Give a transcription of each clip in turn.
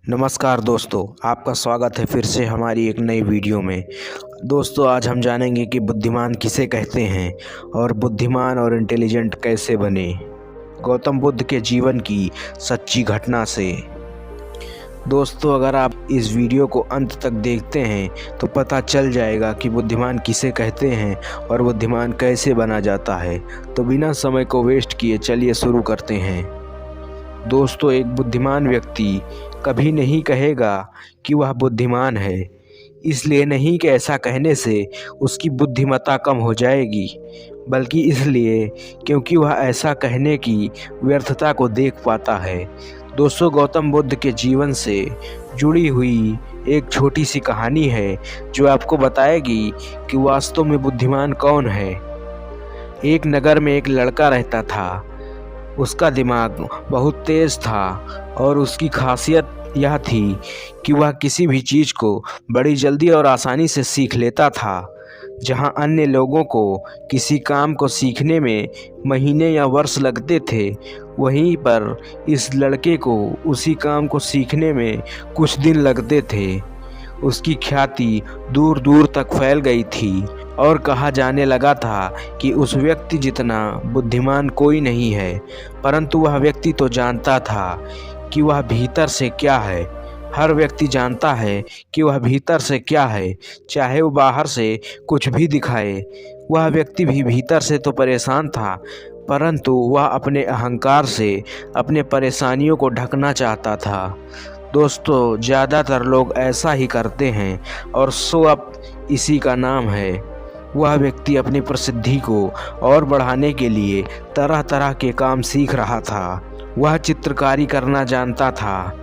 नमस्कार दोस्तों, आपका स्वागत है फिर से हमारी एक नई वीडियो में। दोस्तों, आज हम जानेंगे कि बुद्धिमान किसे कहते हैं और बुद्धिमान और इंटेलिजेंट कैसे बने, गौतम बुद्ध के जीवन की सच्ची घटना से। दोस्तों, अगर आप इस वीडियो को अंत तक देखते हैं तो पता चल जाएगा कि बुद्धिमान किसे कहते हैं और बुद्धिमान कैसे बना जाता है। तो बिना समय को वेस्ट किए चलिए शुरू करते हैं। दोस्तों, एक बुद्धिमान व्यक्ति कभी नहीं कहेगा कि वह बुद्धिमान है, इसलिए नहीं कि ऐसा कहने से उसकी बुद्धिमत्ता कम हो जाएगी, बल्कि इसलिए क्योंकि वह ऐसा कहने की व्यर्थता को देख पाता है। दोस्तों, गौतम बुद्ध के जीवन से जुड़ी हुई एक छोटी सी कहानी है जो आपको बताएगी कि वास्तव में बुद्धिमान कौन है। एक नगर में एक लड़का रहता था। उसका दिमाग बहुत तेज़ था और उसकी खासियत यह थी कि वह किसी भी चीज़ को बड़ी जल्दी और आसानी से सीख लेता था। जहां अन्य लोगों को किसी काम को सीखने में महीने या वर्ष लगते थे, वहीं पर इस लड़के को उसी काम को सीखने में कुछ दिन लगते थे। उसकी ख्याति दूर दूर तक फैल गई थी और कहा जाने लगा था कि उस व्यक्ति जितना बुद्धिमान कोई नहीं है। परंतु वह व्यक्ति तो जानता था कि वह भीतर से क्या है। हर व्यक्ति जानता है कि वह भीतर से क्या है, चाहे वो बाहर से कुछ भी दिखाए। वह व्यक्ति भी भीतर से तो परेशान था, परंतु वह अपने अहंकार से अपने परेशानियों को ढकना चाहता था। दोस्तों, ज़्यादातर लोग ऐसा ही करते हैं और शो अप इसी का नाम है। वह व्यक्ति अपनी प्रसिद्धि को और बढ़ाने के लिए तरह तरह के काम सीख रहा था। वह चित्रकारी करना जानता था,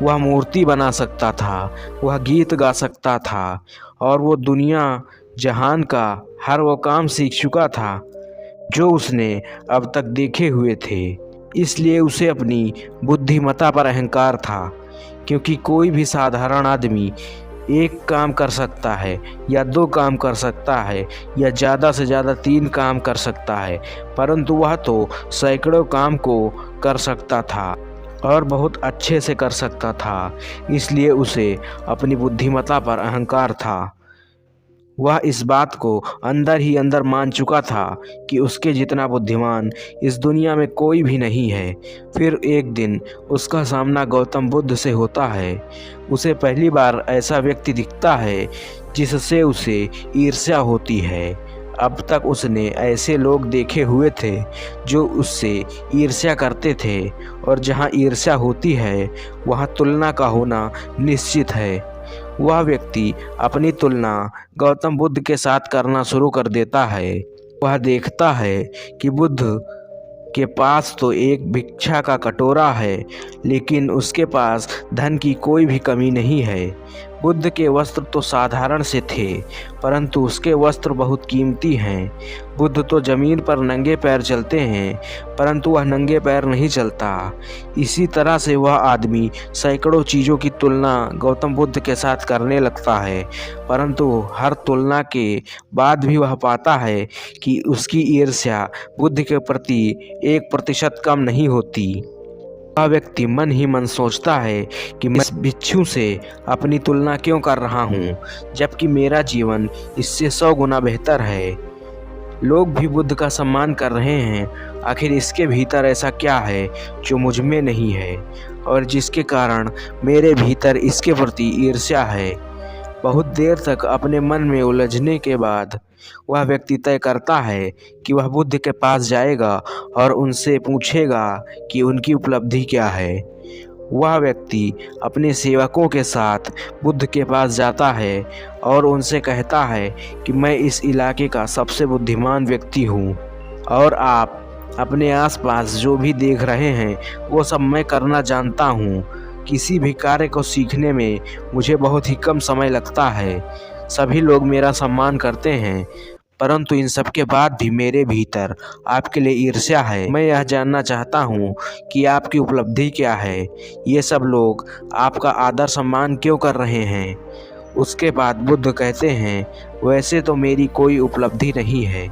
वह मूर्ति बना सकता था, वह गीत गा सकता था और वो दुनिया जहान का हर वो काम सीख चुका था जो उसने अब तक देखे हुए थे। इसलिए उसे अपनी बुद्धिमत्ता पर अहंकार था, क्योंकि कोई भी साधारण आदमी एक काम कर सकता है या दो काम कर सकता है या ज़्यादा से ज़्यादा 3 काम कर सकता है, परंतु वह तो सैकड़ों काम को कर सकता था और बहुत अच्छे से कर सकता था। इसलिए उसे अपनी बुद्धिमत्ता पर अहंकार था। वह इस बात को अंदर ही अंदर मान चुका था कि उसके जितना बुद्धिमान इस दुनिया में कोई भी नहीं है। फिर एक दिन उसका सामना गौतम बुद्ध से होता है। उसे पहली बार ऐसा व्यक्ति दिखता है जिससे उसे ईर्ष्या होती है। अब तक उसने ऐसे लोग देखे हुए थे जो उससे ईर्ष्या करते थे, और जहाँ ईर्ष्या होती है वहाँ तुलना का होना निश्चित है। वह व्यक्ति अपनी तुलना गौतम बुद्ध के साथ करना शुरू कर देता है। वह देखता है कि बुद्ध के पास तो एक भिक्षा का कटोरा है, लेकिन उसके पास धन की कोई भी कमी नहीं है। बुद्ध के वस्त्र तो साधारण से थे, परंतु उसके वस्त्र बहुत कीमती हैं। बुद्ध तो ज़मीन पर नंगे पैर चलते हैं, परंतु वह नंगे पैर नहीं चलता। इसी तरह से वह आदमी सैकड़ों चीज़ों की तुलना गौतम बुद्ध के साथ करने लगता है, परंतु हर तुलना के बाद भी वह पाता है कि उसकी ईर्ष्या बुद्ध के प्रति 1% कम नहीं होती। वह व्यक्ति मन ही मन सोचता है कि मैं इस भिक्षु से अपनी तुलना क्यों कर रहा हूँ, जबकि मेरा जीवन इससे 100 गुना बेहतर है। लोग भी बुद्ध का सम्मान कर रहे हैं, आखिर इसके भीतर ऐसा क्या है जो मुझ में नहीं है और जिसके कारण मेरे भीतर इसके प्रति ईर्ष्या है। बहुत देर तक अपने मन में उलझने के बाद वह व्यक्ति तय करता है कि वह बुद्ध के पास जाएगा और उनसे पूछेगा कि उनकी उपलब्धि क्या है। वह व्यक्ति अपने सेवकों के साथ बुद्ध के पास जाता है और उनसे कहता है कि मैं इस इलाके का सबसे बुद्धिमान व्यक्ति हूँ और आप अपने आसपास जो भी देख रहे हैं वो सब मैं करना जानता हूँ। किसी भी कार्य को सीखने में मुझे बहुत ही कम समय लगता है। सभी लोग मेरा सम्मान करते हैं, परंतु इन सब के बाद भी मेरे भीतर आपके लिए ईर्ष्या है। मैं यह जानना चाहता हूँ कि आपकी उपलब्धि क्या है। ये सब लोग आपका आदर सम्मान क्यों कर रहे हैं। उसके बाद बुद्ध कहते हैं, वैसे तो मेरी कोई उपलब्धि नहीं है,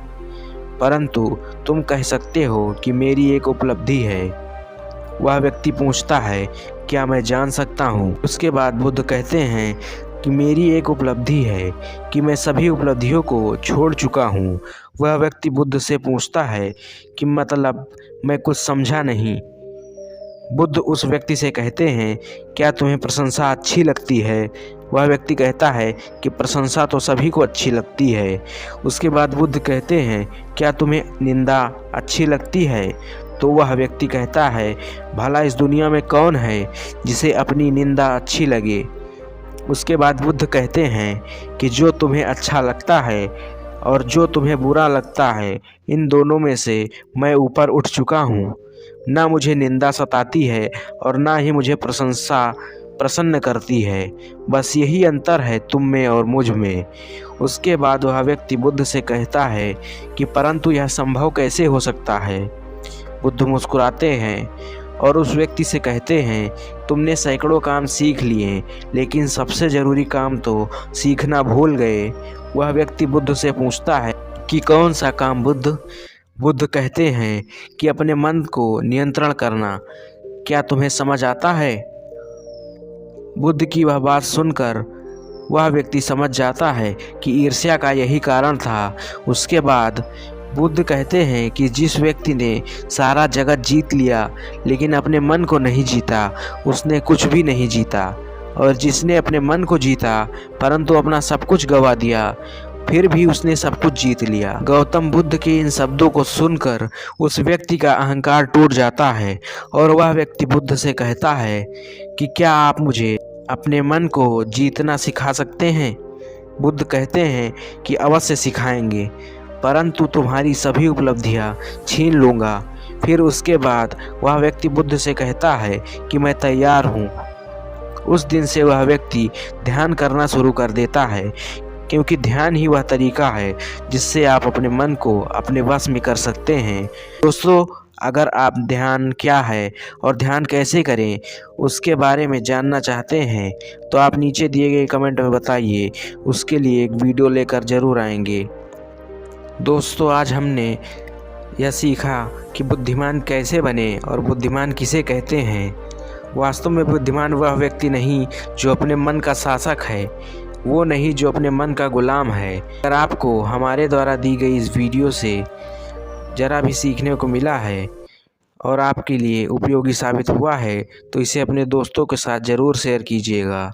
परंतु तुम कह सकते हो कि मेरी एक उपलब्धि है। वह व्यक्ति पूछता है, क्या मैं जान सकता हूँ? उसके बाद बुद्ध कहते हैं कि मेरी एक उपलब्धि है कि मैं सभी उपलब्धियों को छोड़ चुका हूँ। वह व्यक्ति बुद्ध से पूछता है कि मतलब मैं कुछ समझा नहीं। बुद्ध उस व्यक्ति से कहते हैं, क्या तुम्हें प्रशंसा अच्छी लगती है? वह व्यक्ति कहता है कि प्रशंसा तो सभी को अच्छी लगती है। उसके बाद बुद्ध कहते हैं, क्या तुम्हें निंदा अच्छी लगती है? तो वह व्यक्ति कहता है, भला इस दुनिया में कौन है जिसे अपनी निंदा अच्छी लगे? उसके बाद बुद्ध कहते हैं कि जो तुम्हें अच्छा लगता है और जो तुम्हें बुरा लगता है, इन दोनों में से मैं ऊपर उठ चुका हूँ। ना मुझे निंदा सताती है और ना ही मुझे प्रशंसा प्रसन्न करती है। बस यही अंतर है तुम में और मुझ में। उसके बाद वह व्यक्ति बुद्ध से कहता है कि परंतु यह संभव कैसे हो सकता है? बुद्ध मुस्कुराते हैं और उस व्यक्ति से कहते हैं, तुमने सैकड़ों काम सीख लिए, लेकिन सबसे ज़रूरी काम तो सीखना भूल गए। वह व्यक्ति बुद्ध से पूछता है कि कौन सा काम बुद्ध? बुद्ध कहते हैं कि अपने मन को नियंत्रण करना। क्या तुम्हें समझ आता है? बुद्ध की वह बात सुनकर वह व्यक्ति समझ जाता है कि ईर्ष्या का यही कारण था। उसके बाद बुद्ध कहते हैं कि जिस व्यक्ति ने सारा जगत जीत लिया लेकिन अपने मन को नहीं जीता, उसने कुछ भी नहीं जीता। और जिसने अपने मन को जीता परंतु अपना सब कुछ गंवा दिया, फिर भी उसने सब कुछ जीत लिया। गौतम बुद्ध के इन शब्दों को सुनकर उस व्यक्ति का अहंकार टूट जाता है और वह व्यक्ति बुद्ध से कहता है कि क्या आप मुझे अपने मन को जीतना सिखा सकते हैं? बुद्ध कहते हैं कि अवश्य सिखाएंगे, परंतु तुम्हारी सभी उपलब्धियां छीन लूँगा। फिर उसके बाद वह व्यक्ति बुद्ध से कहता है कि मैं तैयार हूँ। उस दिन से वह व्यक्ति ध्यान करना शुरू कर देता है, क्योंकि ध्यान ही वह तरीका है जिससे आप अपने मन को अपने वश में कर सकते हैं। दोस्तों, अगर आप ध्यान क्या है और ध्यान कैसे करें उसके बारे में जानना चाहते हैं तो आप नीचे दिए गए कमेंट में बताइए, उसके लिए एक वीडियो लेकर ज़रूर आएंगे। दोस्तों, आज हमने यह सीखा कि बुद्धिमान कैसे बने और बुद्धिमान किसे कहते हैं। वास्तव में बुद्धिमान वह व्यक्ति नहीं जो अपने मन का शासक है, वो नहीं जो अपने मन का गुलाम है। अगर आपको हमारे द्वारा दी गई इस वीडियो से ज़रा भी सीखने को मिला है और आपके लिए उपयोगी साबित हुआ है तो इसे अपने दोस्तों के साथ ज़रूर शेयर कीजिएगा।